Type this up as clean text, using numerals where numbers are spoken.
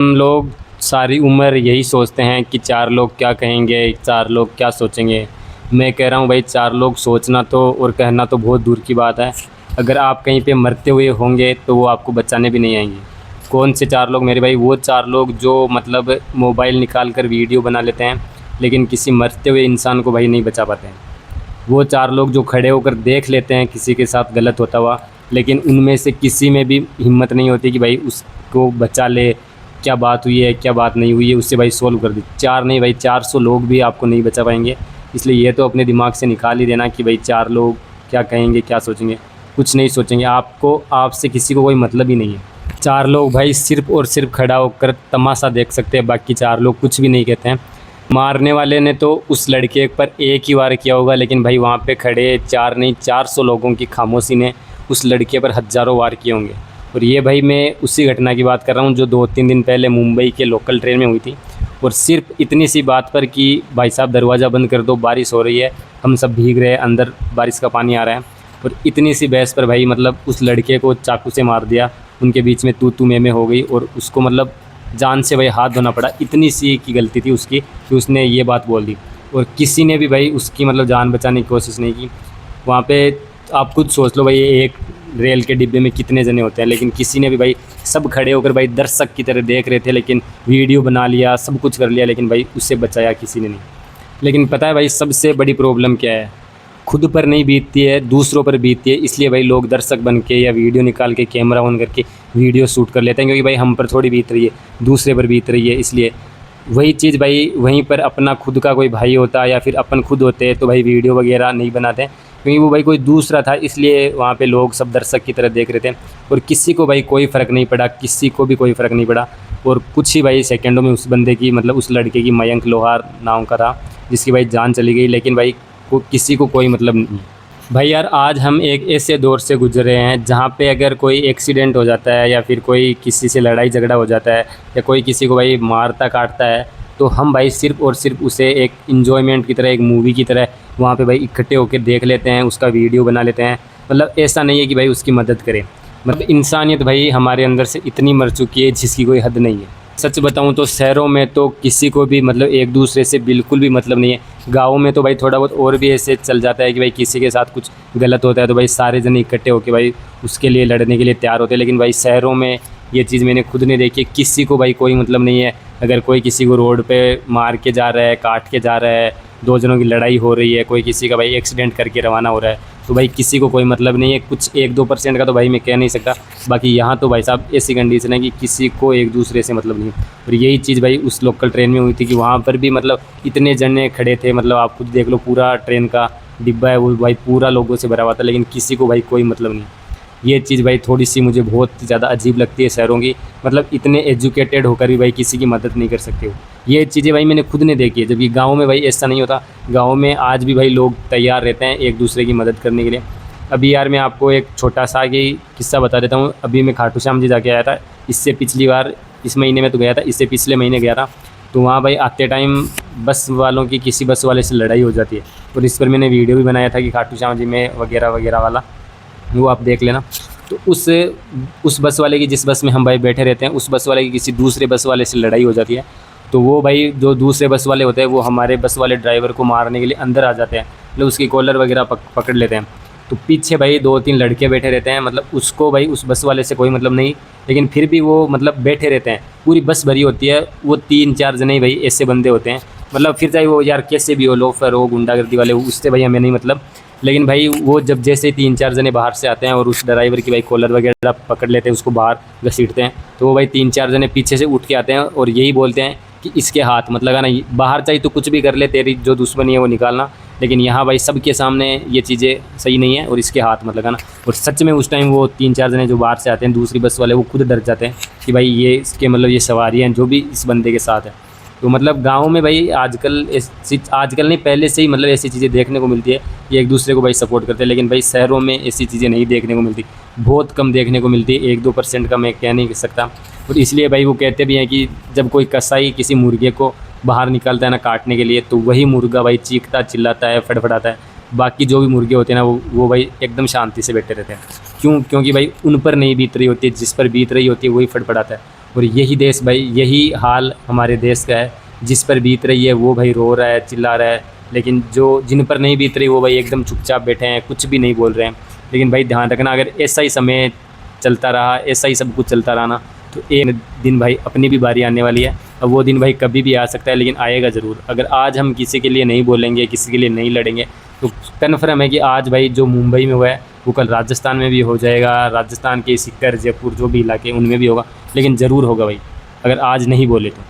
हम लोग सारी उम्र यही सोचते हैं कि चार लोग क्या कहेंगे, चार लोग क्या सोचेंगे। मैं कह रहा हूँ भाई, चार लोग सोचना तो और कहना तो बहुत दूर की बात है। अगर आप कहीं पे मरते हुए होंगे तो वो आपको बचाने भी नहीं आएंगे। कौन से चार लोग मेरे भाई? वो चार लोग जो मतलब मोबाइल निकाल कर वीडियो बना लेते हैं लेकिन किसी मरते हुए इंसान को भाई नहीं बचा पाते हैं। वो चार लोग जो खड़े होकर देख लेते हैं किसी के साथ गलत होता हुआ, लेकिन उनमें से किसी में भी हिम्मत नहीं होती कि भाई उसको बचा ले। क्या बात हुई है, क्या बात नहीं हुई है, उससे भाई सोल्व कर दी। चार नहीं भाई, 400 लोग भी आपको नहीं बचा पाएंगे। इसलिए ये तो अपने दिमाग से निकाल ही देना कि भाई चार लोग क्या कहेंगे, क्या सोचेंगे। कुछ नहीं सोचेंगे। आपको, आपसे किसी को कोई मतलब ही नहीं है। चार लोग भाई सिर्फ़ और सिर्फ खड़ा होकर तमाशा देख सकते हैं, बाकी चार लोग कुछ भी नहीं कहते हैं। मारने वाले ने तो उस लड़के पर एक ही वार किया होगा, लेकिन भाई वहाँ पे खड़े चार नहीं 400 लोगों की खामोशी ने उस लड़के पर हज़ारों वार किए होंगे। और ये भाई मैं उसी घटना की बात कर रहा हूँ जो 2-3 दिन पहले मुंबई के लोकल ट्रेन में हुई थी। और सिर्फ इतनी सी बात पर कि भाई साहब दरवाज़ा बंद कर दो, बारिश हो रही है, हम सब भीग रहे हैं, अंदर बारिश का पानी आ रहा है। और इतनी सी बहस पर भाई मतलब उस लड़के को चाकू से मार दिया। उनके बीच में तू मैं हो गई और उसको मतलब जान से भाई हाथ धोना पड़ा। इतनी सी की गलती थी उसकी कि उसने ये बात बोल दी। और किसी ने भी भाई उसकी मतलब जान बचाने की कोशिश नहीं की वहाँ पे। आप खुद सोच लो भाई, एक रेल के डिब्बे में कितने जने होते हैं, लेकिन किसी ने भी भाई, सब खड़े होकर भाई दर्शक की तरह देख रहे थे, लेकिन वीडियो बना लिया, सब कुछ कर लिया, लेकिन भाई उससे बचाया किसी ने नहीं। लेकिन पता है भाई सबसे बड़ी प्रॉब्लम क्या है? खुद पर नहीं बीतती है, दूसरों पर बीतती है। इसलिए भाई लोग दर्शक बन के या वीडियो निकाल के कैमरा ऑन करके वीडियो शूट कर लेते हैं, क्योंकि भाई हम पर थोड़ी बीत रही है, दूसरे पर बीत रही है। इसलिए वही चीज़ भाई वहीं पर अपना खुद का कोई भाई होता या फिर अपन खुद होते तो भाई वीडियो वगैरह नहीं बनाते, क्योंकि वो भाई कोई दूसरा था। इसलिए वहाँ पे लोग सब दर्शक की तरह देख रहे थे और किसी को भाई कोई फ़र्क नहीं पड़ा, किसी को भी कोई फ़र्क नहीं पड़ा। और कुछ ही भाई सेकंडों में उस बंदे की मतलब उस लड़के की, मयंक लोहार नाम का था, जिसकी भाई जान चली गई। लेकिन भाई किसी को कोई मतलब नहीं। भाई यार, आज हम एक ऐसे दौर से गुजर रहे हैं जहाँ पे अगर कोई एक्सीडेंट हो जाता है या फिर कोई किसी से लड़ाई झगड़ा हो जाता है या कोई किसी को भाई मारता काटता है, तो हम भाई सिर्फ़ और सिर्फ उसे एक इन्जॉयमेंट की तरह, एक मूवी की तरह वहाँ पे भाई इकट्ठे होकर देख लेते हैं, उसका वीडियो बना लेते हैं। मतलब ऐसा नहीं है कि भाई उसकी मदद करें। मतलब इंसानियत भाई हमारे अंदर से इतनी मर चुकी है जिसकी कोई हद नहीं है। सच बताऊं तो शहरों में तो किसी को भी मतलब एक दूसरे से बिल्कुल भी मतलब नहीं है। गाँव में तो भाई थोड़ा बहुत और भी ऐसे चल जाता है कि भाई किसी के साथ कुछ गलत होता है तो भाई सारे जन इकट्ठे होकर भाई उसके लिए लड़ने के लिए तैयार होते हैं। लेकिन भाई शहरों में ये चीज़ मैंने खुद ने देखी, किसी को भाई कोई मतलब नहीं है। अगर कोई किसी को रोड पे मार के जा रहा है, काट के जा रहा है, दो जनों की लड़ाई हो रही है, कोई किसी का भाई एक्सीडेंट करके रवाना हो रहा है, तो भाई किसी को कोई मतलब नहीं है। कुछ 1-2% का तो भाई मैं कह नहीं सकता, बाकी यहाँ तो भाई साहब ऐसी कंडीशन है कि किसी को एक दूसरे से मतलब नहीं। और यही चीज़ भाई उस लोकल ट्रेन में हुई थी कि वहाँ पर भी मतलब इतने जने खड़े थे, मतलब आप खुद देख लो, पूरा ट्रेन का डिब्बा है वो भाई पूरा लोगों से भरा हुआ था, लेकिन किसी को भाई कोई मतलब नहीं। ये चीज़ भाई थोड़ी सी मुझे बहुत ज़्यादा अजीब लगती है शहरों की। मतलब इतने एजुकेटेड होकर भी भाई किसी की मदद नहीं कर सकते हो। ये चीज़ें भाई मैंने खुद ने देखी है, जबकि गाँव में भाई ऐसा नहीं होता। गाँव में आज भी भाई लोग तैयार रहते हैं एक दूसरे की मदद करने के लिए। अभी यार मैं आपको एक छोटा सा ही किस्सा बता देता हूँ। अभी मैं खाटू श्याम जी जाके आया था, इससे पिछली बार इस महीने में तो गया था, इससे पिछले महीने गया था। तो वहाँ भाई आते टाइम बस वालों की किसी बस वाले से लड़ाई हो जाती है, और इस पर मैंने वीडियो भी बनाया था कि खाटू श्याम जी में वगैरह वगैरह वाला, वो आप देख लेना। तो उस बस वाले की, जिस बस में हम भाई बैठे रहते हैं, उस बस वाले की किसी दूसरे बस वाले से लड़ाई हो जाती है। तो वो भाई जो दूसरे बस वाले होते हैं वो हमारे बस वाले ड्राइवर को मारने के लिए अंदर आ जाते हैं, मतलब उसकी कॉलर वगैरह पकड़ लेते हैं। तो पीछे भाई 2-3 लड़के बैठे रहते हैं, मतलब उसको भाई उस बस वाले से कोई मतलब नहीं, लेकिन फिर भी वो मतलब बैठे रहते हैं। पूरी बस भरी होती है, वो 3-4 जने भाई ऐसे बंदे होते हैं। मतलब फिर चाहे वो यार कैसे भी हो, लोफर हो, गुंडागर्दी वाले, उससे भाई हमें नहीं मतलब। लेकिन भाई वो जब जैसे 3-4 जने बाहर से आते हैं और उस ड्राइवर की भाई कॉलर वगैरह पकड़ लेते हैं, उसको बाहर घसीटते हैं, तो वो भाई 3-4 जने पीछे से उठ के आते हैं और यही बोलते हैं कि इसके हाथ मत लगाना, बाहर चाहिए तो कुछ भी कर ले, तेरी जो दुश्मनी है वो निकालना, लेकिन यहाँ भाई सबके सामने ये चीज़ें सही नहीं है और इसके हाथ मत लगाना। और सच में उस टाइम वो 3-4 जने जो बाहर से आते हैं दूसरी बस वाले, वो खुद डर जाते हैं कि भाई ये इसके मतलब ये सवारी हैं जो भी इस बंदे के साथ है। तो मतलब गाँव में भाई आजकल नहीं, पहले से ही मतलब ऐसी चीज़ें देखने को मिलती है कि एक दूसरे को भाई सपोर्ट करते हैं। लेकिन भाई शहरों में ऐसी चीज़ें नहीं देखने को मिलती, बहुत कम देखने को मिलती है, 1-2% का मैं कह नहीं सकता। और इसलिए भाई वो कहते भी हैं कि जब कोई कसाई किसी मुर्गे को बाहर निकलता है ना काटने के लिए, तो वही मुर्गा भाई चीखता चिल्लाता है, फड़फड़ाता है। बाकी जो भी मुर्गे होते हैं ना वो भाई एकदम शांति से बैठे रहते हैं। क्योंकि भाई उन पर नहीं बीत रही होती है, जिस पर बीत रही होती है वही फड़फड़ाता है। और यही देश भाई, यही हाल हमारे देश का है। जिस पर बीत रही है वो भाई रो रहा है, चिल्ला रहा है, लेकिन जो जिन पर नहीं बीत रही वो भाई एकदम चुपचाप बैठे हैं, कुछ भी नहीं बोल रहे हैं। लेकिन भाई ध्यान रखना, अगर ऐसा ही समय चलता रहा, ऐसा ही सब कुछ चलता रहा ना, तो एक दिन भाई अपनी भी बारी आने वाली है। अब वो दिन भाई कभी भी आ सकता है, लेकिन आएगा ज़रूर। अगर आज हम किसी के लिए नहीं बोलेंगे, किसी के लिए नहीं लड़ेंगे, तो कन्फर्म है कि आज भाई जो मुंबई में हुआ है वो कल राजस्थान में भी हो जाएगा, राजस्थान के सीकर, जयपुर जो भी इलाके उनमें भी होगा, लेकिन ज़रूर होगा भाई, अगर आज नहीं बोले तो।